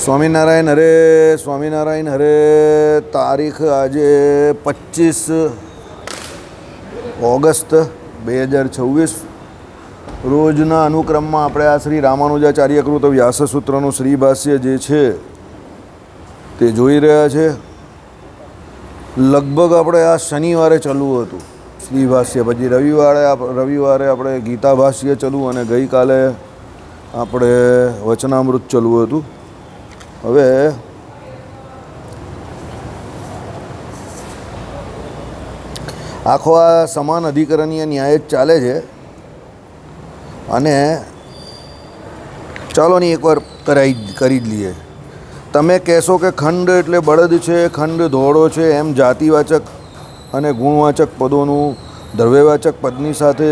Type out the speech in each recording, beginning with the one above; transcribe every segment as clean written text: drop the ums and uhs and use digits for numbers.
સ્વામિનારાયણ હરે સ્વામિનારાયણ હરે. તારીખ આજે 25 ઓગસ્ટ 2026 રોજના અનુક્રમમાં આપણે આ શ્રી રામાનુજાચાર્યકૃત વ્યાસસૂત્રનું શ્રી ભાષ્ય જે છે તે જોઈ રહ્યા છે. લગભગ આપણે આ શનિવારે ચાલવું હતું શ્રી ભાષ્ય, પછી રવિવારે આપણે ગીતા ભાષ્ય ચાલવું અને ગઈકાલે આપણે વચનામૃત ચાલવું હતું. હવે આખો આ સમાન અધિકરણીય ન્યાય જ ચાલે છે અને ચાલો ને એકવાર કરી જ લઈએ. તમે કહેશો કે ખંડ એટલે બળદ છે, ખંડ ધોળો છે, એમ જાતિવાચક અને ગુણવાચક પદોનું દ્રવ્યવાચક પદની સાથે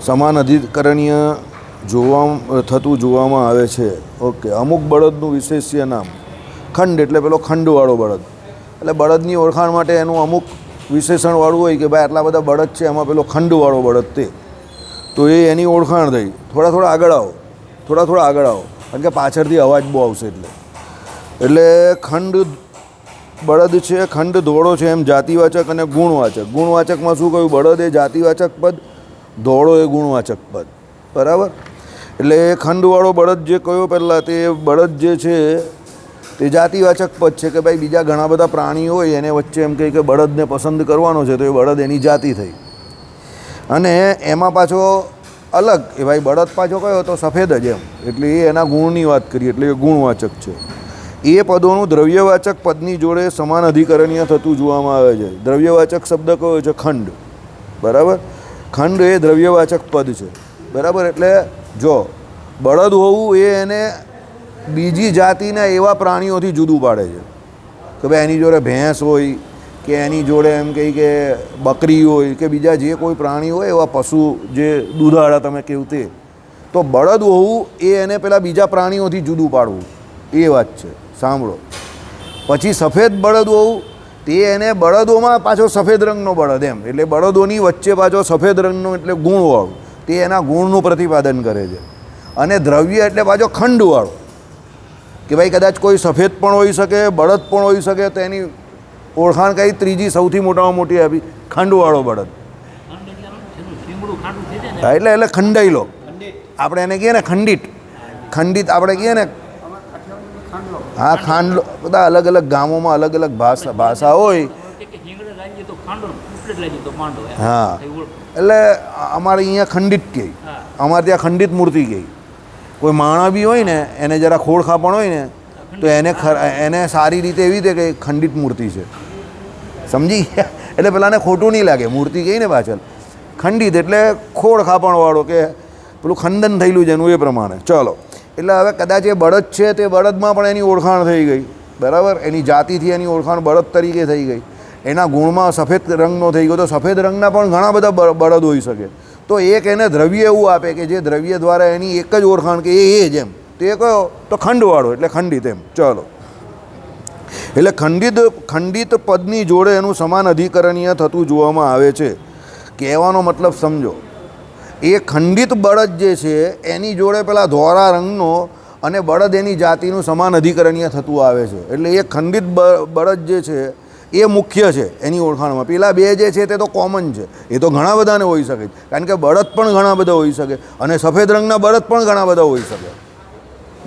સમાન અધિકરણીય થતું જોવામાં આવે છે. ઓકે, અમુક બળદનું વિશેષ્ય નામ ખંડ એટલે પેલો ખંડવાળો બળદ, એટલે બળદની ઓળખાણ માટે એનું અમુક વિશેષણવાળું હોય કે ભાઈ આટલા બધા બળદ છે, એમાં પેલો ખંડવાળો બળદ તે, તો એ એની ઓળખાણ થઈ. થોડા આગળ આવો, કારણ કે પાછળથી અવાજ બહુ આવશે એટલે ખંડ બળદ છે, ખંડ ધોળો છે, એમ જાતિવાચક અને ગુણવાચક. ગુણવાચકમાં શું કહ્યું? બળદ એ જાતિવાચક પદ, ધોળો એ ગુણવાચક પદ, બરાબર. એટલે એ ખંડવાળો બળદ જે કહ્યો પહેલાં, તે બળદ જે છે તે જાતિવાચક પદ છે કે ભાઈ બીજા ઘણા બધા પ્રાણીઓ હોય એને વચ્ચે એમ કહે કે બળદને પસંદ કરવાનો છે, તો એ બળદ એની જાતિ થઈ. અને એમાં પાછો અલગ એ ભાઈ બળદ પાછો કયો તો સફેદ જ એમ, એટલે એ એના ગુણની વાત કરીએ એટલે એ ગુણવાચક છે. એ પદોનું દ્રવ્યવાચક પદની જોડે સમાન અધિકરણીય થતું જોવામાં આવે છે. દ્રવ્યવાચક શબ્દ કયો છે? ખંડ, બરાબર. ખંડ એ દ્રવ્યવાચક પદ છે, બરાબર. એટલે જો બળદ હોવું એ એને બીજી જાતિના એવા પ્રાણીઓથી જુદું પાડે છે કે ભાઈ એની જોડે ભેંસ હોય કે એની જોડે એમ કહી કે બકરી હોય કે બીજા જે કોઈ પ્રાણી હોય એવા પશુ જે દૂધાળા તમે કહેવું તે, તો બળદ હોવું એ એને પેલા બીજા પ્રાણીઓથી જુદું પાડવું એ વાત છે. સાંભળો. પછી સફેદ બળદ હોવું તે એને બળદોમાં પાછો સફેદ રંગનો બળદ એમ, એટલે બળદોની વચ્ચે પાછો સફેદ રંગનો એટલે ગુણવાળું, તે એના ગુણનું પ્રતિપાદન કરે છે. અને દ્રવ્ય એટલે પાછો ખંડવાળો કે ભાઈ કદાચ કોઈ સફેદ પણ હોઈ શકે, બળદ પણ હોઈ શકે, તો એની ઓળખાણ કઈ ત્રીજી સૌથી મોટામાં મોટી આપી, ખંડવાળો બળદ. હા, એટલે ખંડાયેલો આપણે એને કહીએ ને ખંડિત આપણે કહીએ ને. હા, ખાંડલો. બધા અલગ અલગ ગામોમાં અલગ અલગ ભાષા હોય. હા, એટલે અમારે અહીંયા ખંડિત કહે, અમારે ત્યાં ખંડિત મૂર્તિ કહે. કોઈ માણા બી હોય ને એને જરા ખોળખાપણ હોય ને તો એને સારી રીતે એવી રીતે કે ખંડિત મૂર્તિ છે, સમજી? એટલે પેલાને ખોટું નહીં લાગે. મૂર્તિ કહી ને પાછળ ખંડિત એટલે ખોળખાપણવાળો કે પેલું ખંડન થયેલું છે એનું, એ પ્રમાણે. ચલો, એટલે હવે કદાચ એ બળદ છે તે બળદમાં પણ એની ઓળખાણ થઈ ગઈ, બરાબર. એની જાતિથી એની ઓળખાણ બળદ તરીકે થઈ ગઈ. એના ગુણમાં સફેદ રંગનો થઈ ગયો, તો સફેદ રંગના પણ ઘણા બધા બળદ હોઈ શકે. તો એક એને દ્રવ્ય એવું આપે કે જે દ્રવ્ય દ્વારા એની એક જ ઓળખાણ કે એ જ એમ, તે કયો તો ખંડવાળો એટલે ખંડિત એમ. ચલો, એટલે ખંડિત પદની જોડે એનું સમાન અધિકરણીય થતું જોવામાં આવે છે. કહેવાનો મતલબ સમજો, એ ખંડિત બળદ જે છે એની જોડે પેલા ધોળા રંગનો અને બળદ એની જાતિનું સમાન અધિકરણીય થતું આવે છે. એટલે એ ખંડિત બળદ જે છે એ મુખ્ય છે એની ઓળખાણમાં. પેલા બે જે છે તે તો કોમન છે, એ તો ઘણા બધાને હોઈ શકે, કારણ કે બળદ પણ ઘણા બધા હોઈ શકે અને સફેદ રંગના બળદ પણ ઘણા બધા હોઈ શકે,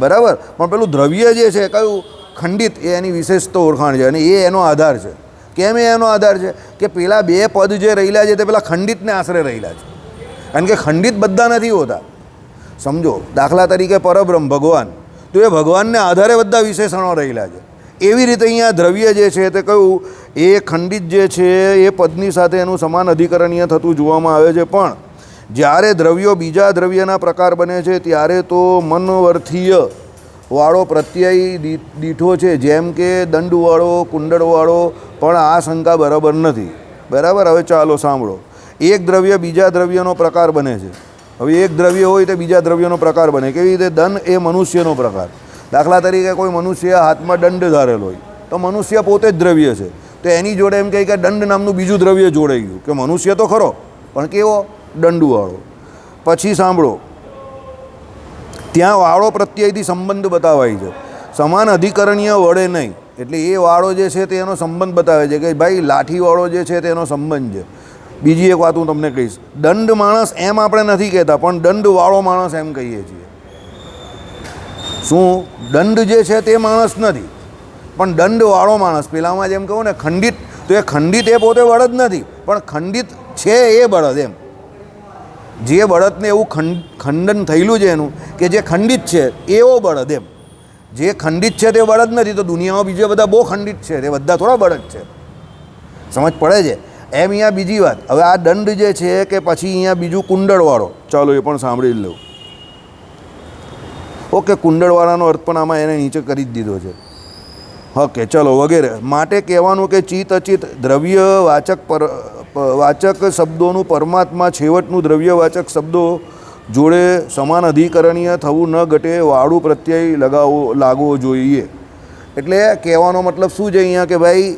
બરાબર. પણ પેલું દ્રવ્ય જે છે કયું ખંડિત, એ એની વિશેષ તો ઓળખાણ છે અને એ એનો આધાર છે. કેમ એનો આધાર છે? કે પેલા બે પદ જે રહેલા છે તે પેલા ખંડિતને આશરે રહેલા છે, કારણ કે ખંડિત બધા નથી હોતા. સમજો, દાખલા તરીકે પરબ્રહ્મ ભગવાન, તો એ ભગવાનને આધારે બધા વિશેષણો રહેલા છે. એવી રીતે અહીંયા દ્રવ્ય જે છે તે કયું એ ખંડિત જે છે એ પદની સાથે એનું સમાન અધિકરણીય થતું જોવામાં આવે છે. પણ જ્યારે દ્રવ્યો બીજા દ્રવ્યના પ્રકાર બને છે ત્યારે તો મનવર્થીય વાળો પ્રત્યય દીઠો છે, જેમ કે દંડવાળો, કુંડળવાળો, પણ આ શંકા બરાબર નથી, બરાબર. હવે ચાલો સાંભળો. એક દ્રવ્ય બીજા દ્રવ્યનો પ્રકાર બને છે. હવે એક દ્રવ્ય હોય તો બીજા દ્રવ્યનો પ્રકાર બને. કેવી રીતે? દંડ એ મનુષ્યનો પ્રકાર. દાખલા તરીકે કોઈ મનુષ્ય હાથમાં દંડ ધારેલો હોય તો મનુષ્ય પોતે જ દ્રવ્ય છે, તો એની જોડે એમ કહે કે દંડ નામનું બીજું દ્રવ્ય જોડાઈ ગયું, કે મનુષ્ય તો ખરો પણ કેવો? દંડવાળો. પછી સાંભળો, ત્યાં વાળો પ્રત્યયથી સંબંધ બતાવાય છે. સમાન અધિકરણીય વડે નહીં. એટલે એ વાળો જે છે તેનો સંબંધ બતાવે છે કે ભાઈ લાઠીવાળો જે છે તેનો સંબંધ છે. બીજી એક વાત હું તમને કહીશ, દંડ માણસ એમ આપણે નથી કહેતા, પણ દંડવાળો માણસ એમ કહીએ છીએ. શું દંડ જે છે તે માણસ નથી, પણ દંડવાળો માણસ. પેલામાં જેમ કહું ને ખંડિત, તો એ ખંડિત એ પોતે બળદ નથી, પણ ખંડિત છે એ બળદ. એમ જે બળદને એવું ખંડન થયેલું છે એનું કે જે ખંડિત છે એવો બળદ. એમ જે ખંડિત છે તે બળદ નથી, તો દુનિયામાં બીજા બધા બહુ ખંડિત છે, તે બધા થોડા બળદ છે. સમજ પડે છે? એમ અહીંયા બીજી વાત. હવે આ દંડ જે છે કે પછી અહીંયા બીજું કુંડળવાળો, ચાલો એ પણ સાંભળી લઉં. ઓકે, કુંડળવાળાનો અર્થ પણ આમાં એને નીચે કરી જ દીધો છે. ઓકે ચલો, વગેરે. માટે કહેવાનું કે ચિત્ત અચિત વાચક શબ્દોનું પરમાત્મા છેવટનું દ્રવ્યવાચક શબ્દો જોડે સમાન અધિકરણીય થવું ન ઘટે વાળું પ્રત્યય લાગવો જોઈએ. એટલે કહેવાનો મતલબ શું છે અહીંયા કે ભાઈ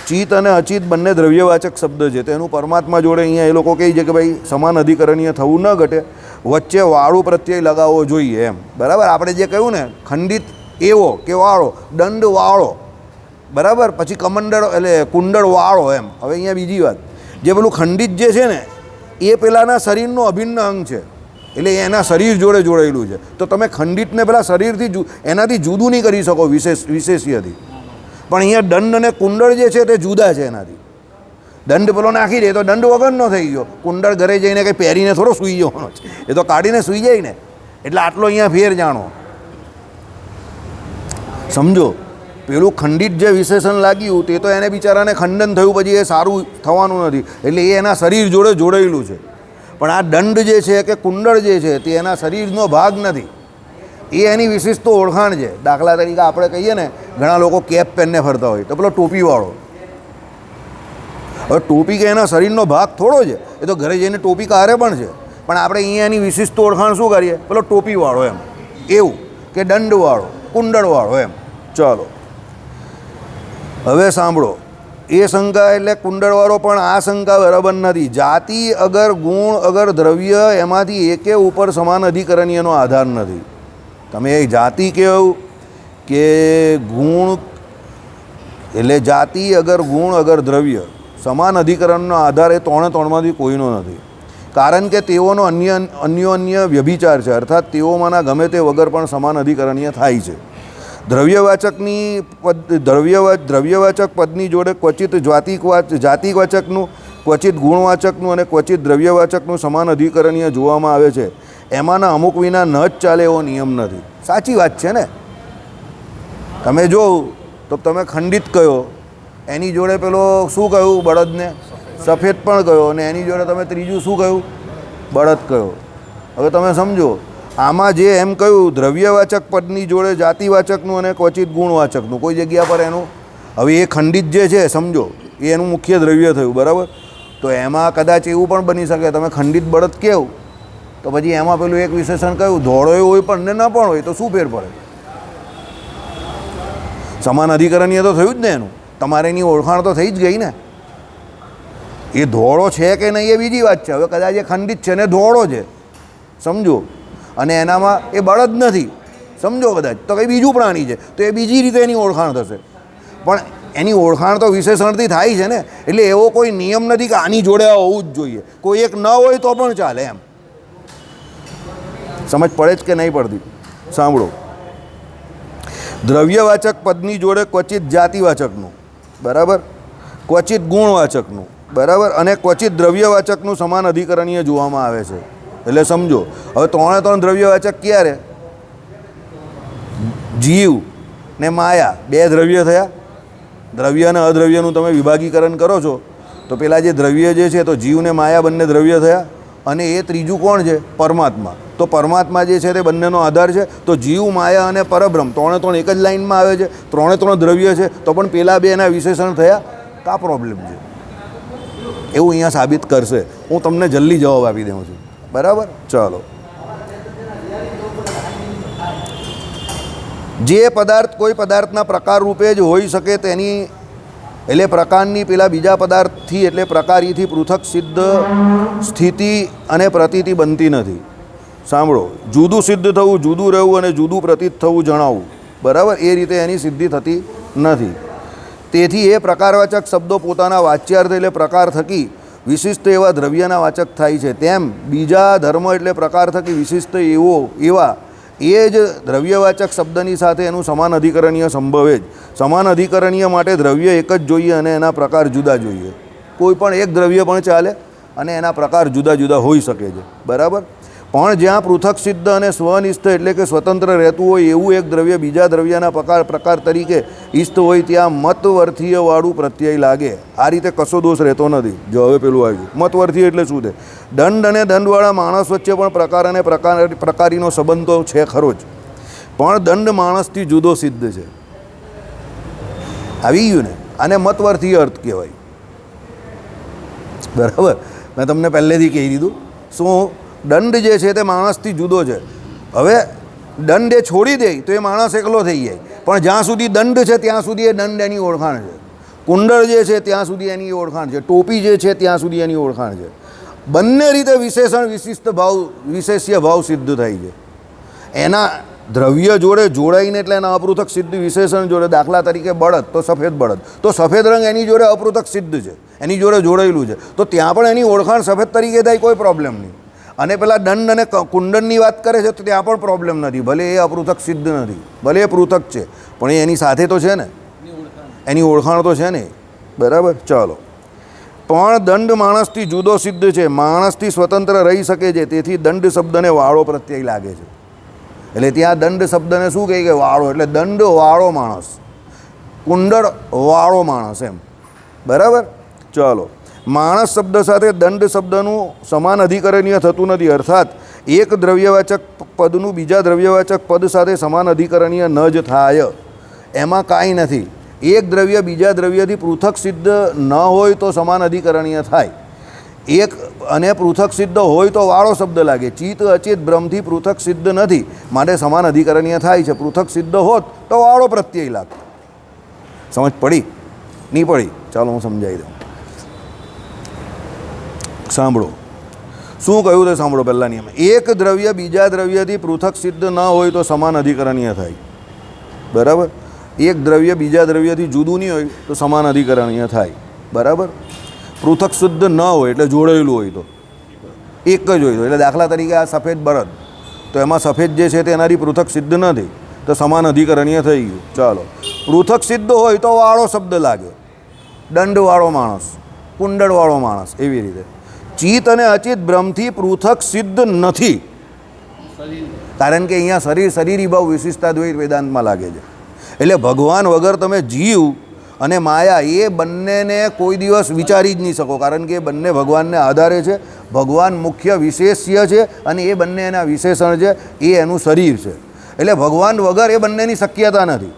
ચિત્ત અને અચિત બંને દ્રવ્યવાચક શબ્દ છે, તેનું પરમાત્મા જોડે અહીંયા એ લોકો કહે છે કે ભાઈ સમાન અધિકરણીય થવું ન ઘટે, વચ્ચે વાળું પ્રત્યય લગાવવો જોઈએ. એમ બરાબર. આપણે જે કહ્યું ને ખંડિત એવો કે વાળો, દંડ વાળો, બરાબર. પછી કમંડળ એટલે કુંડળ વાળો. એમ હવે અહીંયા બીજી વાત, જે પેલું ખંડિત જે છે ને એ પેલાના શરીરનું અભિન્ન અંગ છે, એટલે એના શરીર જોડે જોડાયેલું છે. તો તમે ખંડિતને પેલા શરીરથી એનાથી જુદું નહીં કરી શકો વિશેષ્યથી. પણ અહીંયા દંડ અને કુંડળ જે છે તે જુદા છે એનાથી. દંડ પેલો નાખી દે તો દંડ વગરનો થઈ ગયો. કુંડળ ઘરે જઈને કંઈ પહેરીને થોડો સૂઈ જવાનો છે, એ તો કાઢીને સૂઈ જાય ને. એટલે આટલો અહીંયા ફેર જાણો, સમજો. પેલું ખંડિત જે વિશેષણ લાગ્યું તે તો એને બિચારાને ખંડન થયું, પછી એ સારું થવાનું નથી, એટલે એ એના શરીર જોડે જોડાયેલું છે. પણ આ દંડ જે છે કે કુંડળ જે છે તે એના શરીરનો ભાગ નથી, એ એની વિશિષ્ટ ઓળખાણ છે. દાખલા તરીકે આપણે કહીએ ને, ઘણા લોકો કેપ પહેરીને ફરતા હોય, તો પેલો ટોપીવાળો. હવે ટોપી કે એના શરીરનો ભાગ થોડો છે, એ તો ઘરે જઈને ટોપી કાઢે પણ છે. પણ આપણે અહીંયા એની વિશિષ્ટ ઓળખાણ શું કરીએ? પેલો ટોપીવાળો. એમ એવું કે દંડવાળો, કુંડળવાળો. એમ ચાલો હવે સાંભળો. એ શંકા એટલે કુંડળવાળો, પણ આ શંકા બરાબર નથી. જાતિ અગર ગુણ અગર દ્રવ્ય એમાંથી એકે ઉપર સમાન અધિકરણીયનો આધાર નથી. તમે એ જાતિ કહો કે ગુણ, એટલે જાતિ અગર ગુણ અગર દ્રવ્ય સમાન અધિકરણનો આધાર એ ત્રણેમાંથી કોઈનો નથી. કારણ કે તેઓનો અન્યોન્ય વ્યભિચાર છે, અર્થાત તેઓમાંના ગમે તે વગર પણ સમાન અધિકરણીય થાય છે. દ્રવ્યવાચક પદની જોડે ક્વચિત જાતિવાચકનું, ક્વચિત ગુણવાચકનું અને ક્વચિત દ્રવ્યવાચકનું સમાન અધિકરણીય જોવામાં આવે છે. એમાંના અમુક વિના ન જ ચાલે એવો નિયમ નથી. સાચી વાત છે ને? તમે જોવ તો તમે ખંડિત કહ્યો, એની જોડે પેલો શું કહ્યું? બળદને સફેદ પણ કહ્યો, અને એની જોડે તમે ત્રીજું શું કહ્યું? બળદ કહ્યો. હવે તમે સમજો, આમાં જે એમ કહ્યું દ્રવ્યવાચક પદની જોડે જાતિવાચકનું અને ક્વચિત ગુણવાચકનું, કોઈ જગ્યા પર એનું, હવે એ ખંડિત જે છે સમજો એ એનું મુખ્ય દ્રવ્ય થયું, બરાબર. તો એમાં કદાચ એવું પણ બની શકે તમે ખંડિત બળદ કહેવું, તો પછી એમાં પેલું એક વિશેષણ કહ્યું ધોળો હોય પણ ને ન પણ હોય, તો શું ફેર પડે? સમાન અધિકરણીય તો થયું જ ને એનું. તમારે એની ઓળખાણ તો થઈ જ ગઈ ને. એ ધોળો છે કે નહીં એ બીજી વાત છે. હવે કદાચ એ ખંડિત છે ને ધોળો છે, સમજો, અને એનામાં એ બળદ નથી, સમજો, કદાચ તો કંઈ બીજું પ્રાણી છે, તો એ બીજી રીતે એની ઓળખાણ થશે. પણ એની ઓળખાણ તો વિશેષણથી થાય છે ને. એટલે એવો કોઈ નિયમ નથી કે આની જોડે હોવું જ જોઈએ. કોઈ એક ન હોય તો પણ ચાલે. એમ સમજ પડે જ કે નહીં પડતી? સાંભળો. દ્રવ્યવાચક પદની જોડે ક્વચિત જાતિવાચકનું, બરાબર, ક્વચિત ગુણવાચકનું, બરાબર, અને ક્વચિત દ્રવ્યવાચકનું સમાન અધિકરણીય જોવામાં આવે છે. એટલે સમજો, હવે ત્રણ દ્રવ્યવાચક ક્યારે? જીવ ને માયા, બે દ્રવ્ય થયા. દ્રવ્ય અને અદ્રવ્યનું તમે વિભાગીકરણ કરો છો તો પેલા જે દ્રવ્ય જે છે તો જીવ ને માયા બંને દ્રવ્ય થયા, અને એ ત્રીજું કોણ છે? પરમાત્મા. તો પરમાત્મા જે છે તે બંનેનો આધાર છે. તો જીવ, માયા અને પરબ્રહ્મ ત્રણ એક જ લાઇનમાં આવે છે. ત્રણ દ્રવ્ય છે, તો પણ પેલા બે એના વિશેષણ થયા. કા પ્રોબ્લેમ છે? એવું અહીંયા સાબિત કરશે. હું તમને જલ્દી જવાબ આપી દઉં છું, બરાબર. ચાલો. જે પદાર્થ કોઈ પદાર્થના પ્રકાર રૂપે જ હોઈ શકે તેની, એટલે પ્રકારની પેલા બીજા પદાર્થથી એટલે પ્રકારીથી પૃથક સિદ્ધ સ્થિતિ અને પ્રતીતિ બનતી નથી. સાંભળો. જુદું સિદ્ધ થવું, જુદું રહેવું અને જુદું પ્રતીત થવું જણાવવું. બરાબર, એ રીતે એની સિદ્ધિ થતી નથી. તેથી એ પ્રકારવાચક શબ્દો પોતાના વાચ્યાર્થ એટલે પ્રકાર થકી વિશિષ્ટ એવા દ્રવ્યના વાચક થાય છે, તેમ બીજા ધર્મ એટલે પ્રકાર થકી વિશિષ્ટ એવા એ જ દ્રવ્યવાચક શબ્દની સાથે એનું સમાન અધિકરણીય સંભવે જ. સમાન અધિકરણીય માટે દ્રવ્ય એક જ જોઈએ અને એના પ્રકાર જુદા જોઈએ. કોઈ પણ એક દ્રવ્ય પણ ચાલે અને એના પ્રકાર જુદા જુદા હોઈ શકે છે, બરાબર. પણ જ્યાં પૃથક સિદ્ધ અને સ્વનિષ્ઠ એટલે કે સ્વતંત્ર રહેતું હોય એવું એક દ્રવ્ય બીજા દ્રવ્યના પ્રકાર તરીકે ઇષ્ટ હોય ત્યાં મતવર્થીયવાળું પ્રત્યય લાગે. આ રીતે કશો દોષ રહેતો નથી. જો હવે પેલું આવ્યું મતવર્થીય એટલે શું છે? દંડ અને દંડવાળા માણસ વચ્ચે પણ પ્રકાર અને પ્રકારીનો સંબંધ તો છે ખરો જ, પણ દંડ માણસથી જુદો સિદ્ધ છે. આવી ગયું ને? આને મતવર્થીય અર્થ કહેવાય, બરાબર. મેં તમને પહેલેથી કહી દીધું શું દંડ જે છે તે માણસથી જુદો છે. હવે દંડ એ છોડી દે તો એ માણસ એકલો થઈ જાય, પણ જ્યાં સુધી દંડ છે ત્યાં સુધી એ દંડ એની ઓળખાણ છે. કુંડળ જે છે ત્યાં સુધી એની ઓળખાણ છે. ટોપી જે છે ત્યાં સુધી એની ઓળખાણ છે. બંને રીતે વિશેષણ વિશિષ્ટ ભાવ વિશેષ્ય ભાવ સિદ્ધ થાય છે. એના દ્રવ્ય જોડે જોડાઈને એટલે એના અપૃથક સિદ્ધ વિશેષણ જોડે. દાખલા તરીકે બળદ તો સફેદ બળદ, તો સફેદ રંગ એની જોડે અપૃથક સિદ્ધ છે, એની જોડે જોડાયેલું છે, તો ત્યાં પણ એની ઓળખાણ સફેદ તરીકે થાય, કોઈ પ્રોબ્લેમ નહીં. અને પેલા દંડ અને કુંડળની વાત કરે છે તો ત્યાં પણ પ્રોબ્લેમ નથી, ભલે એ અપૃથક સિદ્ધ નથી, ભલે એ પૃથક છે, પણ એ એની સાથે તો છે ને, એની ઓળખાણ તો છે ને, બરાબર. ચાલો, પણ દંડ માણસથી જુદો સિદ્ધ છે, માણસથી સ્વતંત્ર રહી શકે છે, તેથી દંડ શબ્દને વાળો પ્રત્યય લાગે છે. એટલે ત્યાં દંડ શબ્દને શું કહે કે વાળો, એટલે દંડ વાળો માણસ, કુંડળ વાળો માણસ, એમ, બરાબર. ચાલો, માણસ શબ્દ સાથે દંડ શબ્દનું સમાન અધિકરણીય થતું નથી, અર્થાત એક દ્રવ્યવાચક પદનું બીજા દ્રવ્યવાચક પદ સાથે સમાન અધિકરણીય ન જ થાય. એમાં કાંઈ નથી. એક દ્રવ્ય બીજા દ્રવ્યથી પૃથક સિદ્ધ ન હોય તો સમાન અધિકરણીય થાય. એક અને પૃથક સિદ્ધ હોય તો વાળો શબ્દ લાગે. ચિત્ત અચિત બ્રહ્મથી પૃથક સિદ્ધ નથી, માટે સમાન અધિકરણીય થાય છે. પૃથક સિદ્ધ હોત તો વાળો પ્રત્યય લાગતો. સમજ પડી? નહીં પડી? ચાલો હું સમજાવી દઉં. સાંભળો શું કહ્યું તે સાંભળો. પહેલાં નિયમ, એક દ્રવ્ય બીજા દ્રવ્યથી પૃથક સિદ્ધ ન હોય તો સમાન અધિકરણીય થાય, બરાબર. એક દ્રવ્ય બીજા દ્રવ્યથી જુદું નહીં હોય તો સમાન અધિકરણીય થાય, બરાબર. પૃથક શુદ્ધ ન હોય એટલે જોડાયેલું હોય તો એક જ હોય તો, એટલે દાખલા તરીકે આ સફેદ બળદ, તો એમાં સફેદ જે છે તે એનાથી પૃથક સિદ્ધ નથી તો સમાન અધિકરણીય થઈ ગયું. ચાલો, પૃથક સિદ્ધ હોય તો વાળો શબ્દ લાગે, દંડવાળો માણસ, કુંડળવાળો માણસ, એવી રીતે. ચિત્ત અને અચિત બ્રહ્મથી પૃથક સિદ્ધ નથી, કારણ કે અહીંયા શરીરી ભાવ વિશિષ્ટતા દ્વૈત વેદાંતમાં લાગે છે. એટલે ભગવાન વગર તમે જીવ અને માયા એ બંનેને કોઈ દિવસ વિચારી જ નહીં શકો, કારણ કે એ બંને ભગવાનને આધારે છે. ભગવાન મુખ્ય વિશેષ્ય છે અને એ બંને એના વિશેષણ છે, એ એનું શરીર છે. એટલે ભગવાન વગર એ બંનેની શક્યતા નથી.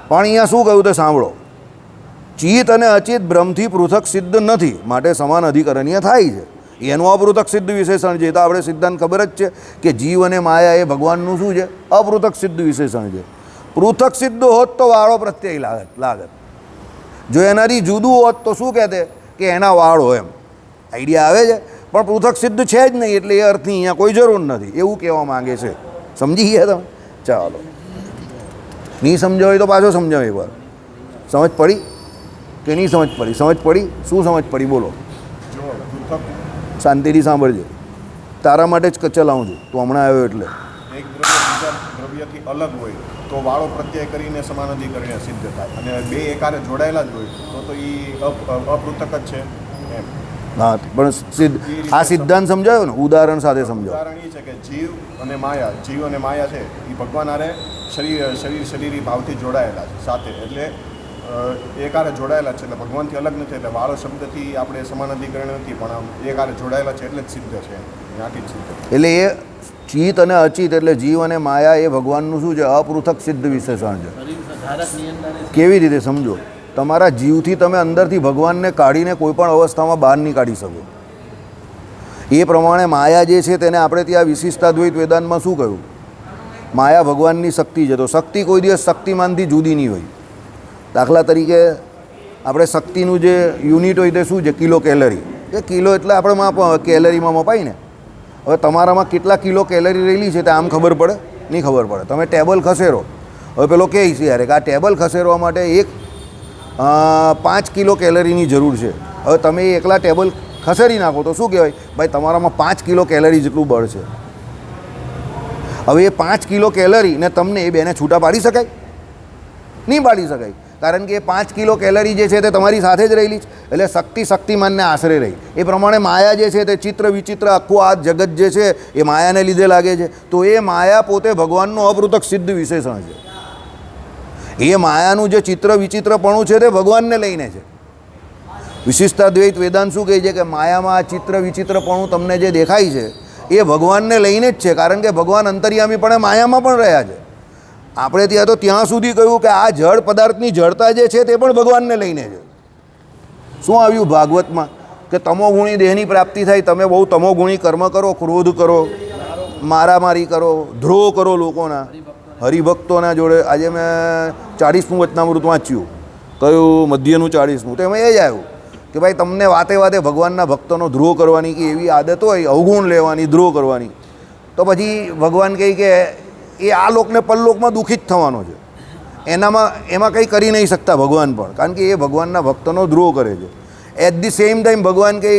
પણ અહીંયા શું કહ્યું તે સાંભળો, ચિત્ત અને અચિત બ્રહ્મથી પૃથક સિદ્ધ નથી, માટે સમાન અધિકરણીય થાય છે. એનું અપૃથક સિદ્ધ વિશેષણ છે. તો આપણે સિદ્ધાંત ખબર જ છે કે જીવ અને માયા એ ભગવાનનું શું છે? અપૃથક સિદ્ધ વિશેષણ છે. પૃથક સિદ્ધ હોત તો વાળો પ્રત્યય લાગત. જો એનાથી જુદું હોત તો શું કહેતે કે એના વાળો, એમ આઈડિયા આવે છે. પણ પૃથક સિદ્ધ છે જ નહીં એટલે એ અર્થની અહીંયા કોઈ જરૂર નથી, એવું કહેવા માંગે છે. સમજી ગયા તમે? ચાલો, નહીં સમજાવ હોય તો પાછો સમજાવ એકવાર. સમજ પડી કે નહીં સમજ પડી? સમજ પડી? શું સમજ પડી બોલો? શાંતિથી સાંભળજે, તારા માટે જ ચલાવું છું, તું હમણાં આવ્યો એટલે. એક દ્રવ્ય બીજા દ્રવ્યથી અલગ હોય તો વાળો પ્રત્યય કરીને સમાન અધિકરણીય સિદ્ધ થાય, અને બે એકારે જોડાયેલા જ હોય તો એ અપૃથક જ છે એમ. હા, પણ આ સિદ્ધાંત સમજાયો ને, ઉદાહરણ સાથે સમજાવો. ઉદાહરણ એ છે કે જીવ અને માયા છે એ ભગવાન આરે શરીરી ભાવથી જોડાયેલા છે સાથે, એટલે એકારે જોડાયેલા છે, એટલે ભગવાનથી અલગ નથી. એટલે વાળો શબ્દથી આપણે સમાન અધિકરણ નથી, પણ આમ એકારે જોડાયેલા છે એટલે જ સિદ્ધ છે, ત્યાંથી જ સિદ્ધ. એટલે એ ચિત્ત અને અચિત એટલે જીવ અને માયા એ ભગવાનનું શું છે? અપૃથક સિદ્ધ વિશેષણ છે. કેવી રીતે સમજો? તમારા જીવથી તમે અંદરથી ભગવાનને કાઢીને કોઈ પણ અવસ્થામાં બહાર નહીં કાઢી શકો. એ પ્રમાણે માયા જે છે તેને આપણે ત્યાં વિશિષ્ટતા દ્વૈત વેદાંતમાં શું કહ્યું? માયા ભગવાનની શક્તિ છે, તો શક્તિ કોઈ દિવસ શક્તિમાનથી જુદી નહીં હોય. દાખલા તરીકે આપણે શક્તિનું જે યુનિટ હોય તે શું છે? Kilo calorie. એ કિલો એટલે આપણે કેલરીમાં મપાય ને. હવે તમારામાં કેટલા કિલો કેલરી રહેલી છે તે આમ ખબર પડે? નહીં ખબર પડે. તમે ટેબલ ખસેરો હવે પેલો કહે છે યાર કે આ ટેબલ ખસેડવા માટે 5 કિલો કેલરીની જરૂર છે. હવે તમે એ એકલા ટેબલ ખસેડી નાખો તો શું કહેવાય? ભાઈ તમારામાં 5 કિલો કેલરી જેટલું બળ છે. હવે એ 5 કિલો કેલરીને તમને એ બેને છૂટા પાડી શકાય? નહીં પાડી શકાય, કારણ કે એ 5 કિલો કેલરી જે છે તે તમારી સાથે જ રહેલી છે. એટલે શક્તિમાનને આશરે રહી. એ પ્રમાણે માયા જે છે તે ચિત્ર વિચિત્ર આખું આ જગત જે છે એ માયાને લીધે લાગે છે. તો એ માયા પોતે ભગવાનનું અપૃથક સિદ્ધ વિશેષણ છે. એ માયાનું જે ચિત્ર વિચિત્રપણું છે તે ભગવાનને લઈને છે. વિશિષ્ટાદ્વૈત વેદાંત શું કહે છે કે માયામાં આ ચિત્ર વિચિત્રપણું તમને જે દેખાય છે એ ભગવાનને લઈને જ છે, કારણ કે ભગવાન અંતર્યામીપણે માયામાં પણ રહ્યા છે. આપણે ત્યાં તો ત્યાં સુધી કહ્યું કે આ જળ પદાર્થની જળતા જે છે તે પણ ભગવાનને લઈને છે. શું આવ્યું ભાગવતમાં કે તમોગુણી દેહની પ્રાપ્તિ થાય, તમે બહુ તમોગુણી કર્મ કરો, ક્રોધ કરો, મારામારી કરો, દ્રોહ કરો લોકોના, હરિભક્તોના જોડે. આજે મેં 40મું વચનામૃત વાંચ્યું, કયું મધ્યનું 40મું, તો એમાં એ જ આવ્યું કે ભાઈ તમને વાતે વાતે ભગવાનના ભક્તોનો દ્રોહ કરવાની કે એવી આદત હોય, અવગુણ લેવાની, દ્રોહ કરવાની, તો પછી ભગવાન કહે કે એ આ લોકને પરલોકમાં દુઃખી જ થવાનો છે. એમાં કંઈ કરી નહીં શકતા ભગવાન પણ, કારણ કે એ ભગવાનના ભક્તનો દ્રોહ કરે છે. એટ ધી સેમ ટાઈમ ભગવાન કહે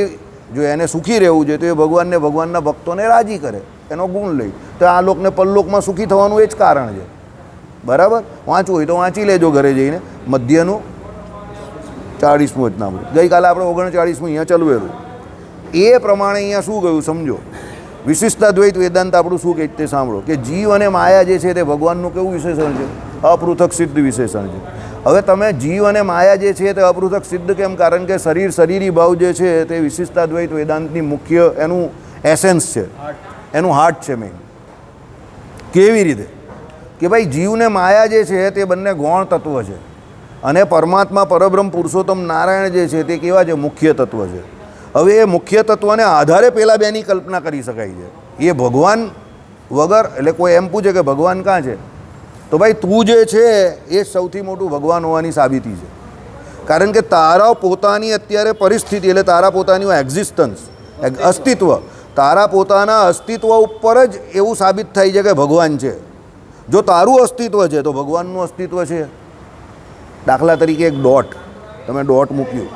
જો એને સુખી રહેવું છે તો એ ભગવાનને ભગવાનના ભક્તોને રાજી કરે, એનો ગુણ લઈ, તો આ લોકને પરલોકમાં સુખી થવાનું એ જ કારણ છે. બરાબર? વાંચવું હોય તો વાંચી લેજો ઘરે જઈને મધ્યનું 40મું વચનામૃત. ગઈકાલે આપણે 39મું અહીંયા ચલવેલું. એ પ્રમાણે અહીંયા શું કહ્યું સમજો. વિશિષ્ટાદ્વૈત વેદાંત આપણું શું કહે તે સાંભળો કે જીવ અને માયા જે છે તે ભગવાનનું કેવું વિશેષણ છે? અપૃથક સિદ્ધ વિશેષણ છે. હવે તમે જીવ અને માયા જે છે તે અપૃથક સિદ્ધ કેમ? કારણ કે શરીરી ભાવ જે છે તે વિશિષ્ટાદ્વૈત વેદાંતની મુખ્ય એનું એસેન્સ છે, એનું હાર્ટ છે મેઇન. કેવી રીતે કે ભાઈ જીવને માયા જે છે તે બંને ગૌણ તત્વ છે અને પરમાત્મા પરબ્રહ્મ પુરુષોત્તમ નારાયણ જે છે તે કેવા છે? મુખ્ય તત્વ છે. હવે એ મુખ્ય તત્વને આધારે પેલા બેની કલ્પના કરી શકાય છે. એ ભગવાન વગર, એટલે કોઈ એમ પૂછે કે ભગવાન ક્યાં છે, તો ભાઈ તું જે છે એ સૌથી મોટું ભગવાન હોવાની સાબિતી છે. કારણ કે તારા પોતાની અત્યારે પરિસ્થિતિ, એટલે તારા પોતાની એક્ઝિસ્ટન્સ, અસ્તિત્વ, તારા પોતાના અસ્તિત્વ ઉપર જ એવું સાબિત થાય છે કે ભગવાન છે. જો તારું અસ્તિત્વ છે તો ભગવાનનું અસ્તિત્વ છે. દાખલા તરીકે એક ડોટ, તમે ડોટ મૂક્યું,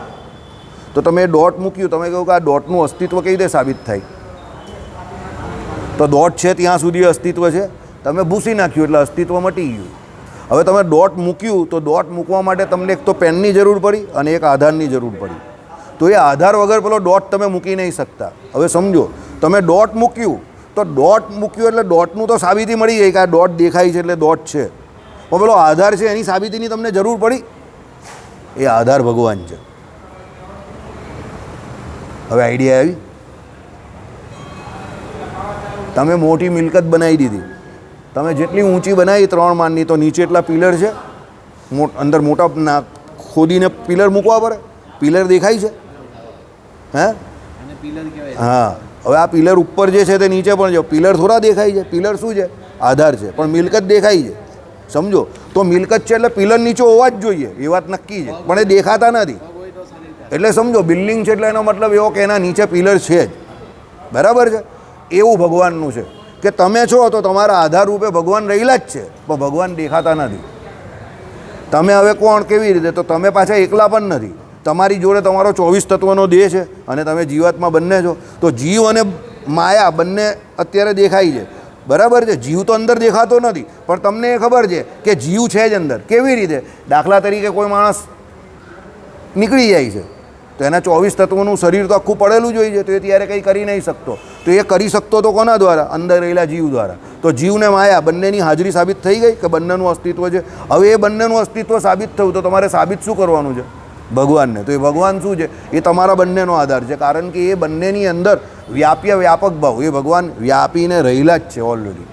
તો તમે ડોટ મૂક્યું, તમે કહો કે આ ડોટનું અસ્તિત્વ કઈ રીતે સાબિત થાય? તો ડોટ છે ત્યાં સુધી અસ્તિત્વ છે, તમે ભૂસી નાખ્યું એટલે અસ્તિત્વ મટી ગયું. હવે તમે ડોટ મૂક્યું તો ડોટ મૂકવા માટે તમને એક તો પેનની જરૂર પડી અને એક આધારની જરૂર પડી. તો એ આધાર વગર પેલો ડોટ તમે મૂકી નહીં શકતા. હવે સમજો, તમે ડોટ મૂક્યું તો ડોટ મૂક્યું એટલે ડોટનું તો સાબિતી મળી ગઈ કે આ ડોટ દેખાય છે એટલે ડોટ છે, પણ પેલો આધાર છે એની સાબિતીની તમને જરૂર પડી. એ આધાર ભગવાન છે. હવે આઈડિયા આવી? તમે મોટી મિલકત બનાવી દીધી, તમે જેટલી ઊંચી બનાવી 3 માળની, તો નીચે એટલા પિલર છે, અંદર મોટા ખોદીને પિલર મૂકવા પડે. પિલર દેખાય છે? હે? હા. હવે આ પિલર ઉપર જે છે તે નીચે પણ જો પિલર થોડા દેખાય છે. પિલર શું છે? આધાર છે, પણ મિલકત દેખાય છે. સમજો, તો મિલકત છે એટલે પિલર નીચે હોવા જ જોઈએ, એ વાત નક્કી છે, પણ એ દેખાતા નથી. એટલે સમજો બિલ્ડિંગ છે એટલે એનો મતલબ એવો કે એના નીચે પિલર છે જ. બરાબર છે? એવું ભગવાનનું છે કે તમે છો તો તમારા આધાર રૂપે ભગવાન રહેલા જ છે, પણ ભગવાન દેખાતા નથી. તમે હવે કોણ, કેવી રીતે? તો તમે પાછા એકલા પણ નથી, તમારી જોડે તમારો 24 તત્વનો દેહ છે અને તમે જીવાત્મા બંને છો. તો જીવ અને માયા બંને અત્યારે દેખાય છે. બરાબર છે? જીવ તો અંદર દેખાતો નથી, પણ તમને એ ખબર છે કે જીવ છે જ અંદર. કેવી રીતે? દાખલા તરીકે કોઈ માણસ નીકળી જાય છે તો એના 24 તત્વોનું શરીર તો આખું પડેલું જ હોય છે, તો એ ત્યારે કંઈ કરી નહીં શકતો. તો એ કરી શકતો તો કોના દ્વારા? અંદર રહેલા જીવ દ્વારા. તો જીવને માયા બંનેની હાજરી સાબિત થઈ ગઈ કે બંનેનું અસ્તિત્વ છે. હવે એ બંનેનું અસ્તિત્વ સાબિત થયું તો તમારે સાબિત શું કરવાનું છે? ભગવાનને. તો એ ભગવાન શું છે? એ તમારા બંનેનો આધાર છે, કારણ કે એ બંનેની અંદર વ્યાપક ભાવ, એ ભગવાન વ્યાપીને રહેલા જ છે ઓલરેડી.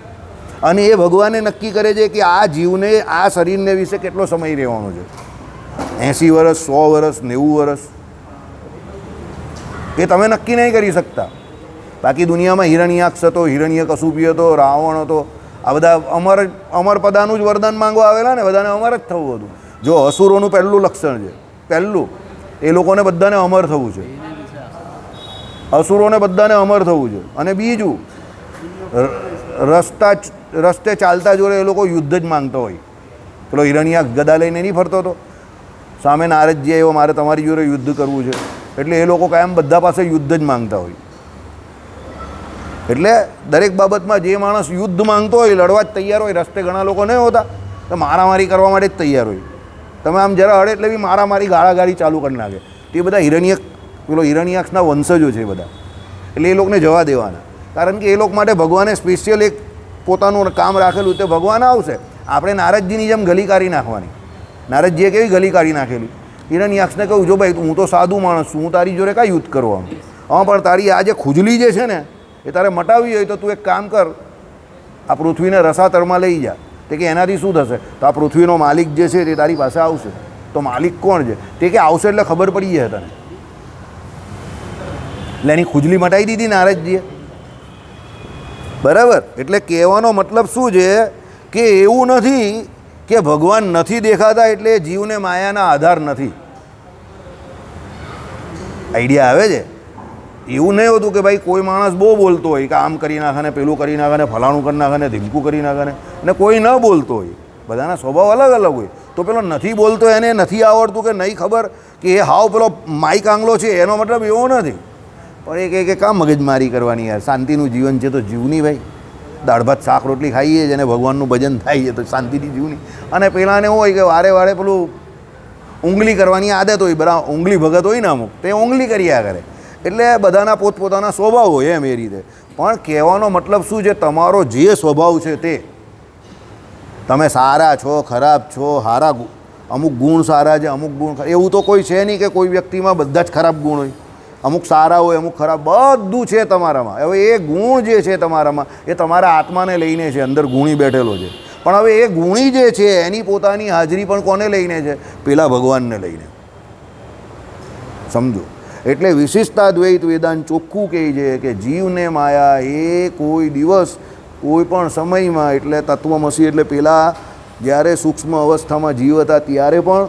અને એ ભગવાને નક્કી કરે છે કે આ જીવને, આ શરીરને વિશે કેટલો સમય રહેવાનો છે. 80 વર્ષ, 100 વર્ષ, 90 વર્ષ, એ તમે નક્કી નહીં કરી શકતા. બાકી દુનિયામાં હિરણ્યાક્ષ હતો, હિરણ્યકશુપી હતો, રાવણ હતો, આ બધા અમરપદાનું જ વરદાન માંગવા આવેલા ને, બધાને અમર જ થવું હતું. જો અસુરોનું પહેલું લક્ષણ છે, પહેલું એ લોકોને બધાને અમર થવું છે. અસુરોને બધાને અમર થવું છે. અને બીજું, રસ્તે ચાલતા જોડે એ લોકો યુદ્ધ જ માંગતા હોય પેલો હિરણ્યાક્ષ ગદા લઈને નહીં ફરતો હતો, સામે નારદજી આવ્યો, મારે તમારી જોડે યુદ્ધ કરવું છે, એટલે એ લોકો કાયમ બધા પાસે યુદ્ધ જ માંગતા હોય. એટલે દરેક બાબતમાં જે માણસ યુદ્ધ માંગતો હોય, લડવા જ તૈયાર હોય, રસ્તે ઘણા લોકો નહીં હોતા તો મારામારી કરવા માટે જ તૈયાર હોય. તમે આમ જરા અડે એટલે બી મારામારી ગાળાગાળી ચાલુ કરી નાખે. તે બધા પેલો હિરણ્યાક્ષના વંશજો છે બધા, એટલે એ લોકોને જવા દેવાના. કારણ કે એ લોકો માટે ભગવાને સ્પેશિયલ એક પોતાનું કામ રાખેલું, તે ભગવાન આવશે, આપણે નારદજીની જેમ ગલી કાઢી નાખવાની. નારદજીએ કેવી ગલી કાઢી નાખેલી? હિરણ્યાક્ષને કહ્યું, જો ભાઈ હું તો સાદું માણસ છું, હું તારી જોડે કાંઈ યુદ્ધ કરવાનું, હા પણ તારી આ જે ખુજલી જે છે ને એ તારે મટાવવી હોય તો તું એક કામ કર, આ પૃથ્વીને રસાતળમાં લઈ જા. તે કે એનાથી શું થશે? તો આ પૃથ્વીનો માલિક જે છે તે તારી પાસે આવશે. તો માલિક કોણ છે? તે કે આવશે એટલે ખબર પડી જાય તને. એટલે એની ખુજલી મટાવી દીધી નારદજીએ. બરાબર? એટલે કહેવાનો મતલબ શું છે કે એવું નથી કે ભગવાન નથી દેખાતા એટલે જીવને માયાના આધાર નથી. આઈડિયા આવે છે? એવું નહીં હોતું કે ભાઈ કોઈ માણસ બહુ બોલતો હોય કે આમ કરી નાખે ને પેલું કરી નાખે ને ફલાણું કરી નાખે ને ધીમકું કરી નાખે ને, અને કોઈ ન બોલતો હોય. બધાના સ્વભાવ અલગ અલગ હોય. તો પેલો નથી બોલતો એને નથી આવડતું કે નહીં ખબર કે એ હાવ પેલો માઈક આંગલો છે, એનો મતલબ એવો નથી. પણ એ કહે કે કામ મગજમારી કરવાની યાર, શાંતિનું જીવન છે તો જીવની ભાઈ. દાળ ભાત શાક રોટલી ખાઈએ છીએ અને ભગવાનનું ભજન થાય છે તો શાંતિથી જીવની. અને પેલાને એવું હોય કે વારે વારે પેલું ઊંગલી કરવાની આદત હોય, બરાબર ઊંગલી ભગત હોય ને અમુક, તે ઊંગલી કર્યા કરે. એટલે બધાના પોતપોતાના સ્વભાવ હોય એમ એ રીતે. પણ કહેવાનો મતલબ શું છે? તમારો જે સ્વભાવ છે તે, તમે સારા છો, ખરાબ છો, સારા અમુક ગુણ સારા છે, અમુક ગુણ એવું તો કોઈ છે નહીં કે કોઈ વ્યક્તિમાં બધા જ ખરાબ ગુણ હોય. અમુક સારા હોય, અમુક ખરાબ, બધું છે તમારામાં. હવે એ ગુણ જે છે તમારામાં એ તમારા આત્માને લઈને છે, અંદર ગુણી બેઠેલો છે. પણ હવે એ ગુણી જે છે એની પોતાની હાજરી પણ કોને લઈને છે? પેલા ભગવાનને લઈને. સમજો? એટલે વિશિષ્ટા દ્વૈત વેદાંત ચોખ્ખું કહે છે કે જીવને માયા એ કોઈ દિવસ કોઈ પણ સમયમાં, એટલે તત્વમસી એટલે પહેલાં જ્યારે સૂક્ષ્મ અવસ્થામાં જીવ હતા ત્યારે પણ,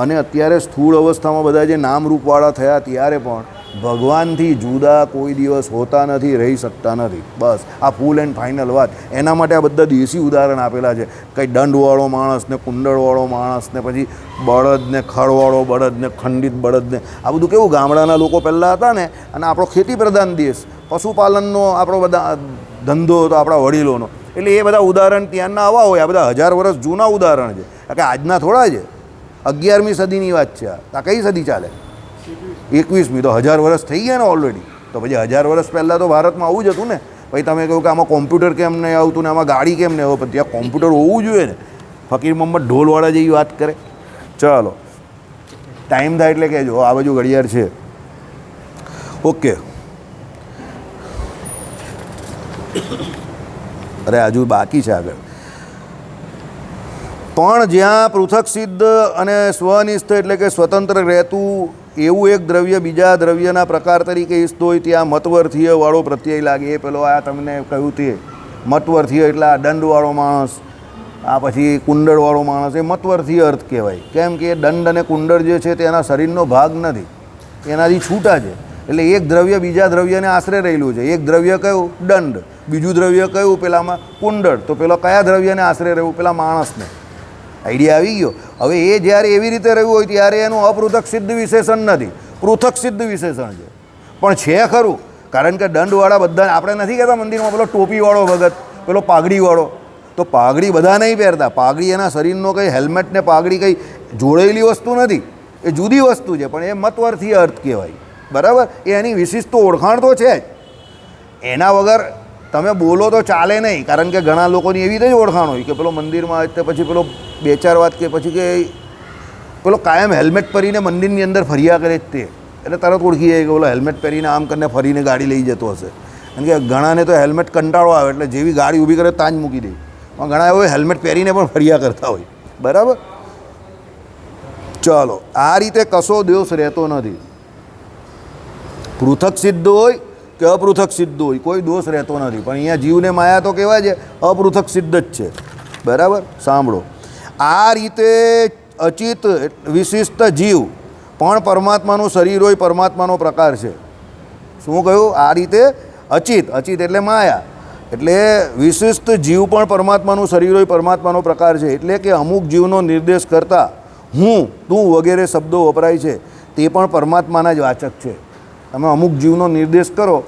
અને અત્યારે સ્થૂળ અવસ્થામાં બધા જે નામરૂપવાળા થયા ત્યારે પણ ભગવાનથી જુદા કોઈ દિવસ હોતા નથી, રહી શકતા નથી. બસ આ ફૂલ એન્ડ ફાઇનલ વાત. એના માટે આ બધા દેશી ઉદાહરણ આપેલા છે. કંઈ દંડવાળો માણસ ને કુંડળવાળો માણસ ને પછી બળદ ને ખડવાળો બળદ ને ખંડિત બળદ ને, આ બધું કેવું ગામડાના લોકો પહેલાં હતા ને. અને આપણો ખેતી પ્રધાન દેશ, પશુપાલનનો આપણો બધા ધંધો હતો આપણા વડીલોનો, એટલે એ બધા ઉદાહરણ ત્યાંના આવા હોય. આ બધા 1000 વર્ષ જૂના ઉદાહરણ છે, કે આજના થોડા છે. 11મી સદીની વાત છે આ. કઈ સદી ચાલે? 21મી. તો 1000 વર્ષ થઈ ગયા ને ઓલરેડી. તો પછી 1000 વર્ષ પહેલાં તો ભારતમાં આવું જ હતું ને. પછી તમે કહો કે આમાં કોમ્પ્યુટર કેમ નહીં આવતું ને આમાં ગાડી કેમ નહીં આવે, પણ ત્યાં કોમ્પ્યુટર હોવું જોઈએ ને. ફકીર મોહમ્મદ ઢોલવાળા જેવી વાત કરે. ચાલો, ટાઈમ થાય એટલે કહેજો, આ બાજુ ઘડિયાળ છે. ઓકે. અરે હજુ બાકી છે આગળ. પણ જ્યાં પૃથક સિદ્ધ અને સ્વનિષ્ઠ એટલે કે સ્વતંત્ર રહેતું એવું એક દ્રવ્ય બીજા દ્રવ્યના પ્રકાર તરીકે ઈષ્ટ હોય ત્યાં મતવર્થીયવાળો પ્રત્યય લાગે. એ પેલો આ તમને કહ્યું તે મતવર્થીય એટલે આ દંડવાળો માણસ, આ પછી કુંડળવાળો માણસ, એ મતવર્થીય અર્થ કહેવાય. કેમ કે દંડ અને કુંડળ જે છે તે એના શરીરનો ભાગ નથી, એનાથી છૂટા છે. એટલે એક દ્રવ્ય બીજા દ્રવ્યને આશરે રહેલું છે. એક દ્રવ્ય કયું? દંડ. બીજું દ્રવ્ય કયું? પેલામાં કુંડળ. તો પેલો કયા દ્રવ્યને આશરે રહેવું? પેલા માણસને. આઈડિયા આવી ગયો? હવે એ જ્યારે એવી રીતે રહ્યું હોય ત્યારે એનું અપૃથક સિદ્ધ વિશેષણ નથી, પૃથક સિદ્ધ વિશેષણ છે. પણ છે ખરું, કારણ કે દંડવાળા બધા આપણે નથી કહેતા મંદિરમાં પેલો ટોપીવાળો ભગત, પેલો પાઘડીવાળો. તો પાઘડી બધા નહીં પહેરતા. પાઘડી એના શરીરનો કંઈ હેલ્મેટ ને પાઘડી કંઈ જોડેલી વસ્તુ નથી, એ જુદી વસ્તુ છે. પણ એ મતવર્થીય અર્થ કહેવાય. બરાબર? એ એની વિશિષ્ટ ઓળખાણ તો છે જ. એના વગર તમે બોલો તો ચાલે નહીં. કારણ કે ઘણા લોકોની એવી રીતે જ ઓળખાણ હોય કે પેલો મંદિરમાં આવે પછી પેલો 2-4 વાત કે પછી કે પેલો કાયમ હેલ્મેટ પહેરીને મંદિરની અંદર ફર્યા કરે જ તે, એટલે તરત ઓળખી જાય કે પેલો હેલ્મેટ પહેરીને આમ કરીને ફરીને ગાડી લઈ જતો હશે. કારણ કે ઘણાને તો હેલ્મેટ કંટાળો આવે એટલે જેવી ગાડી ઊભી કરે તાજ મૂકી દે. પણ ઘણા એવો હેલ્મેટ પહેરીને પણ ફર્યા કરતા હોય. બરાબર? ચાલો, આ રીતે કશો દોષ રહેતો નથી. પૃથક સિદ્ધ હોય કે અપૃથક સિદ્ધ હોય કોઈ દોષ રહેતો નથી. પણ અહીંયા જીવને માયા તો કહેવાય છે અપૃથક સિદ્ધ જ છે. બરાબર? સાંભળો, આ રીતે અચિત વિશિષ્ટ જીવ પણ પરમાત્માનું શરીર હોય, પરમાત્માનો પ્રકાર છે. શું કહ્યું? આ રીતે અચિત, અચિત એટલે માયા, એટલે વિશિષ્ટ જીવ પણ પરમાત્માનું શરીર હોય, પરમાત્માનો પ્રકાર છે. એટલે કે અમુક જીવનો નિર્દેશ કરતા હું, તું વગેરે શબ્દો વપરાય છે તે પણ પરમાત્માના જ વાચક છે. તમે અમુક જીવનો નિર્દેશ કરો,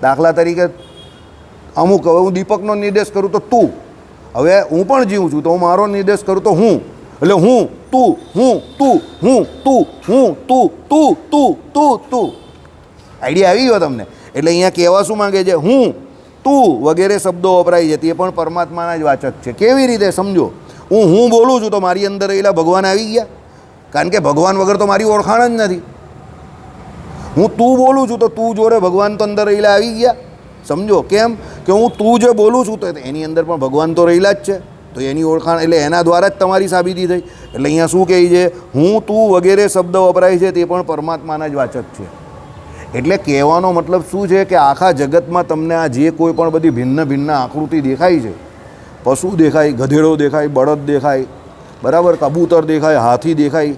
દાખલા તરીકે અમુક, હવે હું દીપકનો નિર્દેશ કરું તો તું, હવે હું પણ જીવ છું તો હું મારો નિર્દેશ કરું તો હું, એટલે હું તું, હું તું, હું તું, હું તું, તું તું તું તું. આઈડિયા આવી ગયો તમને? એટલે અહીંયા કહેવા શું માંગે છે? હું, તું વગેરે શબ્દો વપરાય છે તે પણ પરમાત્માના જ વાચક છે. કેવી રીતે સમજો? હું બોલું છું તો મારી અંદર રહેલા ભગવાન આવી ગયા, કારણ કે ભગવાન વગર તો મારી ઓળખાણ જ નથી. હું તું બોલું છું તો તું જોડે ભગવાન તો અંદર રહેલા આવી ગયા. સમજો કેમ? કે હું તું જે બોલું છું તો એની અંદર પણ ભગવાન તો રહેલા જ છે, તો એની ઓળખાણ એટલે એના દ્વારા જ તમારી સાબિતી થઈ. એટલે અહીંયા શું કહે છે? હું, તું વગેરે શબ્દ વપરાય છે તે પણ પરમાત્માના જ વાચક છે. એટલે કહેવાનો મતલબ શું છે કે આખા જગતમાં તમને આ જે કોઈ પણ બધી ભિન્ન ભિન્ન આકૃતિ દેખાય છે, પશુ દેખાય, ગધેડો દેખાય, બળદ દેખાય, બરાબર, કબૂતર દેખાય, હાથી દેખાય,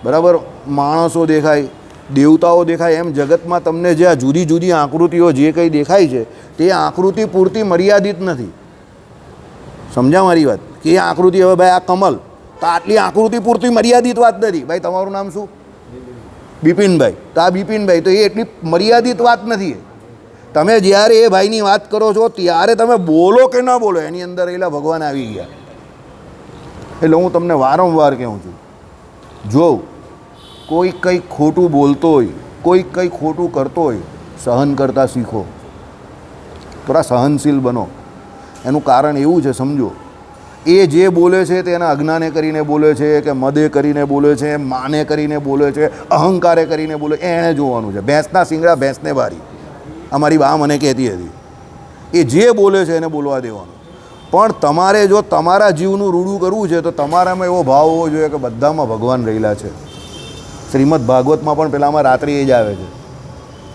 બરાબર, માણસો દેખાય, દેવતાઓ દેખાય, એમ જગતમાં તમને જે આ જુદી જુદી આકૃતિઓ જે કંઈ દેખાય છે તે આકૃતિ પૂરતી મર્યાદિત નથી. સમજ્યા મારી વાત? કે એ આકૃતિ, હવે ભાઈ આ કમલ, તો આટલી આકૃતિ પૂરતી મર્યાદિત વાત નથી. ભાઈ તમારું નામ શું? બિપિનભાઈ. તો આ બિપિનભાઈ, તો એ એટલી મર્યાદિત વાત નથી. તમે જ્યારે એ ભાઈની વાત કરો છો ત્યારે તમે બોલો કે ન બોલો એની અંદર રહેલા ભગવાન આવી ગયા. એટલે હું તમને વારંવાર કહું છું, જો કોઈ કંઈક ખોટું બોલતો હોય, કોઈ કંઈ ખોટું કરતો હોય, સહન કરતાં શીખો, થોડા સહનશીલ બનો. એનું કારણ એવું છે, સમજો, એ જે બોલે છે તે એના અજ્ઞાને કરીને બોલે છે, કે મદે કરીને બોલે છે, માને કરીને બોલે છે, અહંકારે કરીને બોલે, એણે જોવાનું છે. ભેંસના શિંગડા ભેંસને બારી, અમારી બા મને કહેતી હતી. એ જે બોલે છે એને બોલવા દેવાનું. પણ તમારે જો તમારા જીવનું રૂડું કરવું છે તો તમારામાં એવો ભાવ હોવો જોઈએ કે બધામાં ભગવાન રહેલા છે. શ્રીમદ ભાગવતમાં પણ પહેલાંમાં રાત્રિ એ જ આવે છે.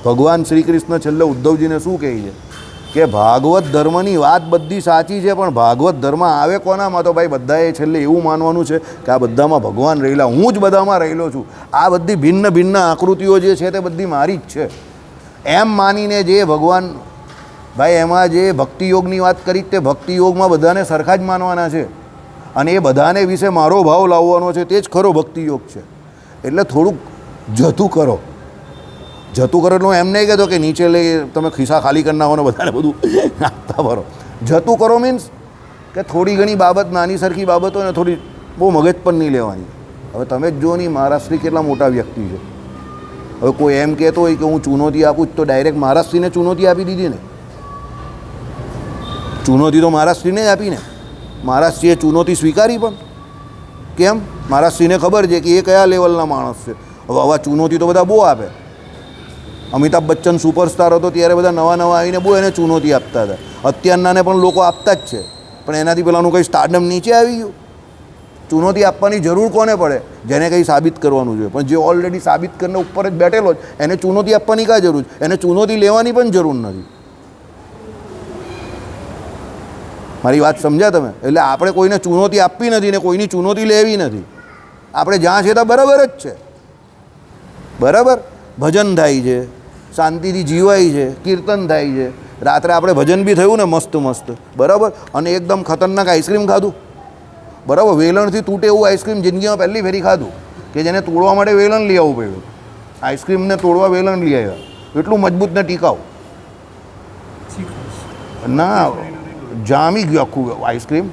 ભગવાન શ્રી કૃષ્ણ છેલ્લે ઉદ્ધવજીને શું કહે છે કે ભાગવત ધર્મની વાત બધી સાચી છે, પણ ભાગવત ધર્મ આવે કોનામાં? તો ભાઈ બધાએ છેલ્લે એવું માનવાનું છે કે આ બધામાં ભગવાન રહેલા, હું જ બધામાં રહેલો છું. આ બધી ભિન્ન ભિન્ન આકૃતિઓ જે છે તે બધી મારી જ છે એમ માનીને જે ભગવાન, ભાઈ એમાં જે ભક્તિયોગની વાત કરી તે ભક્તિયોગમાં બધાને સરખા જ માનવાના છે, અને એ બધાને વિશે મારો ભાવ લાવવાનો છે, તે જ ખરો ભક્તિયોગ છે. એટલે થોડુંક જતું કરો. જતું કરો એટલે હું એમ નહીં કહેતો કે નીચે લઈ તમે ખિસ્સા ખાલી કરી નાખો ને બધાને બધું આપતા ભરો. જતું કરો મીન્સ કે થોડી ઘણી બાબત, નાની સરખી બાબતો ને થોડી બહુ મગજ પણ નહીં લેવાની. હવે તમે જ જો નહીં, મહારાષ્ટ્રી કેટલા મોટા વ્યક્તિ છે. હવે કોઈ એમ કહેતો હોય કે હું ચુનૌતી આપું જ, તો ડાયરેક્ટ મહારાષ્ટ્રીને ચુનૌતી આપી દીધી ને. ચુનૌતી તો મહારાષ્ટ્રીને જ આપીને. મહારાષ્ટ્રીએ ચુનૌતી સ્વીકારી પણ કેમ? મહારાષ્ટ્રીને ખબર છે કે એ કયા લેવલના માણસ છે. હવે આવા ચુનૌતી તો બધા બહુ આપે. અમિતાભ બચ્ચન સુપરસ્ટાર હતો ત્યારે બધા નવા નવા આવીને બહુ એને ચુનૌતી આપતા હતા. અત્યારનાને પણ લોકો આપતા જ છે, પણ એનાથી પેલાનું કંઈ સ્ટારડમ નીચે આવી ગયું. ચુનૌતી આપવાની જરૂર કોને પડે? જેને કંઈ સાબિત કરવાનું જોઈએ. પણ જે ઓલરેડી સાબિત કરીને ઉપર જ બેઠેલો જ, એને ચુનૌતી આપવાની કાં જરૂર છે? એને ચુનૌતી લેવાની પણ જરૂર નથી. મારી વાત સમજ્યા તમે? એટલે આપણે કોઈને ચુનૌતી આપવી નથી ને કોઈની ચુનૌતી લેવી નથી. આપણે જ્યાં છે ત્યાં બરાબર જ છે. બરાબર, ભજન થાય છે, શાંતિથી જીવાય છે, કીર્તન થાય છે. રાત્રે આપણે ભજન બી થયું ને મસ્ત મસ્ત, બરાબર, અને એકદમ ખતરનાક આઈસ્ક્રીમ ખાધું, બરાબર, વેલણથી તૂટે એવું આઈસ્ક્રીમ જિંદગીમાં પહેલી ફેરી ખાધું કે જેને તોડવા માટે વેલણ લઈ આવવું પડ્યું. આઈસ્ક્રીમને તોડવા વેલણ લઈ આવ્યા. એટલું મજબૂત ને ટીકાઉ ના, જામી ગયું આખું આઈસ્ક્રીમ.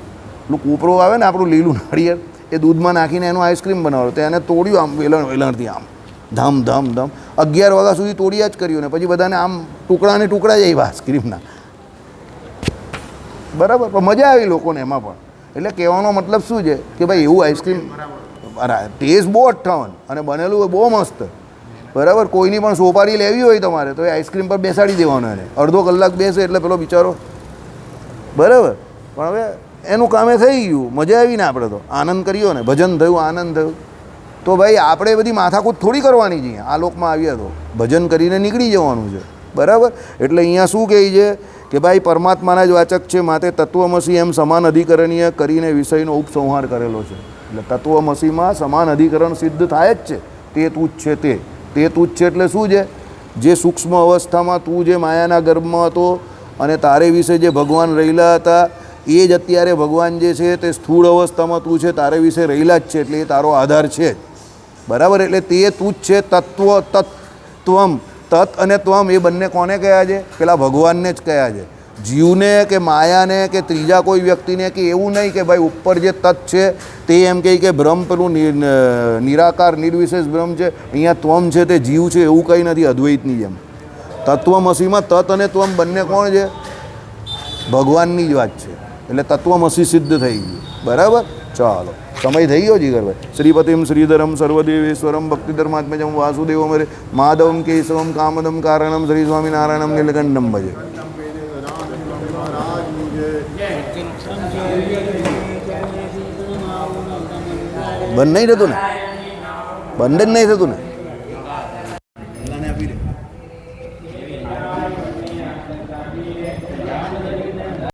પેલું કોપરો આવે ને આપણું લીલું નાળિયેર, એ દૂધમાં નાખીને એનું આઈસ્ક્રીમ બનાવ્યો. તો એને તોડ્યું આમ વેલણથી, આમ ધમ ધમ ધમ 11 વાગ્યા સુધી તોડ્યા જ કર્યું ને પછી બધાને આમ ટુકડા ને ટુકડા જ આવ્યા આઈસ્ક્રીમના. બરાબર, પણ મજા આવી લોકોને એમાં પણ. એટલે કહેવાનો મતલબ શું છે કે ભાઈ એવું આઈસ્ક્રીમ ટેસ્ટ બહુ 58 અને બનેલું હોય બહુ મસ્ત. બરાબર, કોઈની પણ સોપારી લેવી હોય તમારે તો એ આઈસ્ક્રીમ પર બેસાડી દેવાનો એને. અડધો કલાક બેસે એટલે પેલો બિચારો, બરાબર, પણ હવે એનું કામે થઈ ગયું, મજા આવી ને. આપણે તો આનંદ કર્યો ને, ભજન થયું, આનંદ થયું. તો ભાઈ આપણે બધી માથાકૂટ થોડી કરવાની છે. આ લોકમાં આવ્યા તો ભજન કરીને નીકળી જવાનું છે. બરાબર, એટલે અહીંયા શું કહે છે કે ભાઈ પરમાત્માના જ વાચક છે, માટે તત્વમસી એમ સમાન અધિકરણીય કરીને વિષયનો ઉપસંહાર કરેલો છે. એટલે તત્વમસીમાં સમાન અધિકરણ સિદ્ધ થાય જ છે. તે તું જ છે, તે તું જ છે એટલે શું છે? જે સૂક્ષ્મ અવસ્થામાં તું જે માયાના ગર્ભમાં હતો અને તારે વિશે જે ભગવાન રહેલા હતા એ જ અત્યારે ભગવાન જે છે તે સ્થૂળ અવસ્થામાં તું છે, તારે વિશે રહેલા જ છે, એટલે એ તારો આધાર છે જ. બરાબર? એટલે તે તું જ છે. તત્વમ, તત અને ત્વમ એ બંને કોને કહ્યા છે? પેલા ભગવાનને જ કહ્યા છે. જીવને કે માયાને કે ત્રીજા કોઈ વ્યક્તિને કે એવું નહીં કે ભાઈ ઉપર જે તત છે તે એમ કહે કે બ્રહ્મ પેલું નિરાકાર નિર્વિશેષ બ્રહ્મ છે, અહીંયા ત્વમ છે તે જીવ છે, એવું કંઈ નથી અદ્વૈતની જેમ. તત્વમસીમાં તત અને ત્વમ બંને કોણ છે? ભગવાનની જ વાત છે. એટલે તત્વમસી સિદ્ધ થઈ ગયું. બરાબર? ચાલો, સમય થઈ ગયો જીગરભાઈ. શ્રીપતિમ શ્રીધરમ સર્વદેવેશ્વરમ ભક્તિધર્માત્મજમ વાસુદેવમ હરે માધવમ કેશવમ કામદમ કારણમ શ્રી સ્વામિનારાયણમ નીલકંઠમ ભજે. બંધ નહીં થતું ને? બંધ જ નહીં થતું ને?